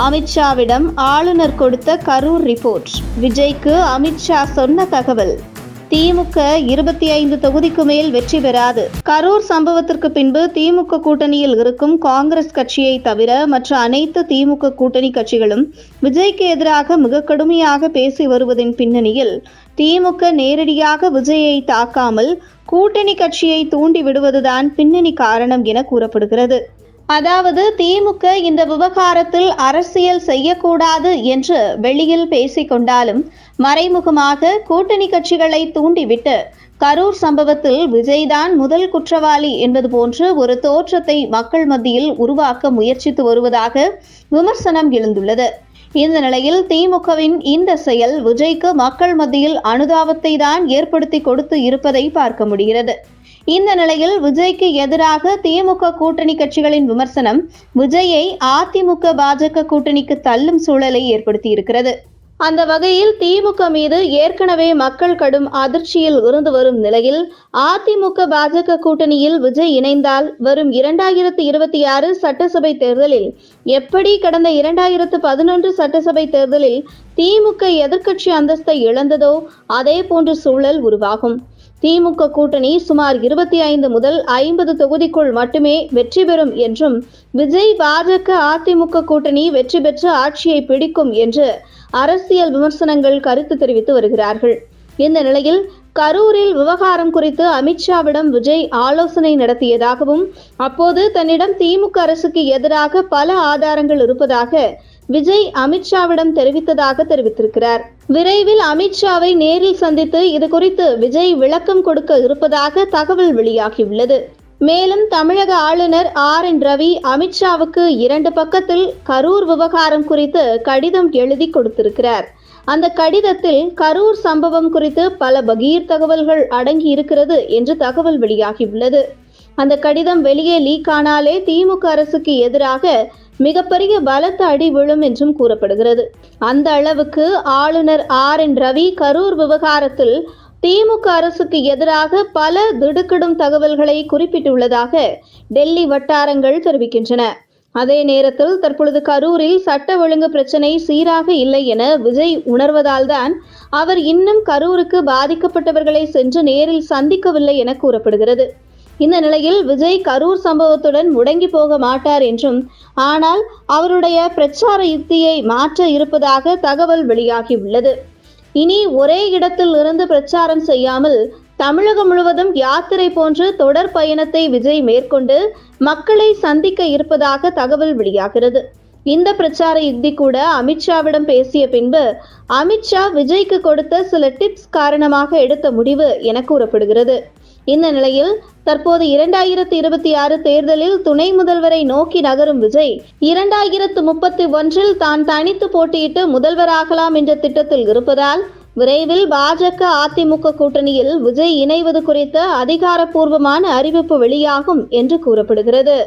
அமித்ஷாவிடம் ஆளுநர் கொடுத்த கரூர் ரிப்போர்ட். விஜய்க்கு அமித்ஷா சொன்ன தகவல். திமுக 25 தொகுதிக்கு மேல் வெற்றி பெறாது. கரூர் சம்பவத்திற்கு பின்பு திமுக கூட்டணியில் இருக்கும் காங்கிரஸ் கட்சியை தவிர மற்ற அனைத்து திமுக கூட்டணி கட்சிகளும் விஜய்க்கு எதிராக மிக கடுமையாக பேசி வருவதின் பின்னணியில் திமுக நேரடியாக விஜயை தாக்காமல் கூட்டணி கட்சியை தூண்டி விடுவதுதான் பின்னணி காரணம் என கூறப்படுகிறது. அதாவது திமுக இந்த விவகாரத்தில் அரசியல் செய்யக்கூடாது என்று வெளியில் பேசிக்கொண்டாலும் மறைமுகமாக கூட்டணி கட்சிகளை தூண்டிவிட்டு கரூர் சம்பவத்தில் விஜய்தான் முதல் குற்றவாளி என்பது போன்று ஒரு தோற்றத்தை மக்கள் மத்தியில் உருவாக்க முயற்சித்து வருவதாக விமர்சனம் எழுந்துள்ளது. இந்த நிலையில் திமுகவின் இந்த செயல் விஜய்க்கு மக்கள் மத்தியில் அனுதாபத்தை தான் ஏற்படுத்தி கொடுத்து இருப்பதை பார்க்க முடிகிறது. இந்த நிலையில் விஜய்க்கு எதிராக திமுக கூட்டணி கட்சிகளின் விமர்சனம் விஜயை அதிமுக பாஜக கூட்டணிக்கு தள்ளும் சூழலை ஏற்படுத்தி இருக்கிறது. அந்த வகையில் திமுக மீது ஏற்கனவே மக்கள் கடும் அதிர்ச்சியில் இருந்து வரும் நிலையில் அதிமுக பாஜக கூட்டணியில் விஜய் இணைந்தால் வரும் 2026 சட்டசபை தேர்தலில் எப்படி கடந்த 2011 சட்டசபை தேர்தலில் திமுக எதிர்க்கட்சி அந்தஸ்தை இழந்ததோ அதே போன்ற சூழல் உருவாகும். திமுக கூட்டணி சுமார் 25 முதல் 50 தொகுதிக்குள் மட்டுமே வெற்றி பெறும் என்றும் விஜய் பாஜக அதிமுக கூட்டணி வெற்றி பெற்று ஆட்சியை பிடிக்கும் என்று அரசியல் விமர்சனங்கள் கருத்து தெரிவித்து வருகிறார்கள். இந்த நிலையில் கரூரில் விவகாரம் குறித்து அமித்ஷாவிடம் விஜய் ஆலோசனை நடத்தியதாகவும் அப்போது தன்னிடம் திமுக அரசுக்கு எதிராக பல ஆதாரங்கள் இருப்பதாக விஜய் அமித்ஷாவிடம் தெரிவித்ததாக தெரிவித்திருக்கிறார். விரைவில் அமித்ஷாவை நேரில் சந்தித்து இது குறித்து விஜய் விளக்கம் கொடுக்க இருப்பதாக தகவல் வெளியாகியுள்ளது. மேலும் தமிழக ஆளுநர் RN ரவி அமித்ஷாவுக்கு 2 பக்கத்தில் கரூர் விவகாரம் குறித்து கடிதம் எழுதி கொடுத்திருக்கிறார். அந்த கடிதத்தில் கரூர் சம்பவம் குறித்து பல பகீர் தகவல்கள் அடங்கி இருக்கிறது என்று தகவல் வெளியாகியுள்ளது. அந்த கடிதம் வெளியே லீக் ஆனாலே திமுக அரசுக்கு எதிராக மிகப்பெரிய பலத்த அடி விழும் என்றும் கூறப்படுகிறது. அந்த அளவுக்கு ஆளுநர் RN ரவி கரூர் விவகாரத்தில் திமுக அரசுக்கு எதிராக பல திடுக்கிடும் தகவல்களை குறிப்பிட்டுள்ளதாக டெல்லி வட்டாரங்கள் தெரிவிக்கின்றன. அதே நேரத்தில் தற்பொழுது கரூரில் சட்ட ஒழுங்கு பிரச்சனை சீராக இல்லை என விஜய் உணர்வதால்தான் அவர் இன்னும் கரூருக்கு பாதிக்கப்பட்டவர்களை சென்று நேரில் சந்திக்கவில்லை என கூறப்படுகிறது. இந்த நிலையில் விஜய் கரூர் சம்பவத்துடன் முடங்கி போக மாட்டார் என்றும் ஆனால் அவருடைய பிரச்சார யுக்தியை மாற்ற இருப்பதாக தகவல் வெளியாகியுள்ளது. இனி ஒரே இடத்தில் இருந்து பிரச்சாரம் செய்யாமல் தமிழகம் முழுவதும் யாத்திரை போன்று தொடர் பயணத்தை விஜய் மேற்கொண்டு மக்களை சந்திக்க இருப்பதாக தகவல் வெளியாகிறது. இந்த பிரச்சார யுக்தி கூட அமித்ஷாவிடம் பேசிய பின்பு அமித்ஷா விஜய்க்கு கொடுத்த சில டிப்ஸ் காரணமாக எடுத்த முடிவு என கூறப்படுகிறது. இந்த நிலையில் தற்போது 2026 தேர்தலில் துணை முதல்வரை நோக்கி நகரும் விஜய் 2031 தான் தனித்து போட்டியிட்டு முதல்வராகலாம் என்ற திட்டத்தில் இருப்பதால் விரைவில் பாஜக அதிமுக கூட்டணியில் விஜய் இணைவது குறித்த அதிகாரப்பூர்வமான அறிவிப்பு வெளியாகும் என்று கூறப்படுகிறது.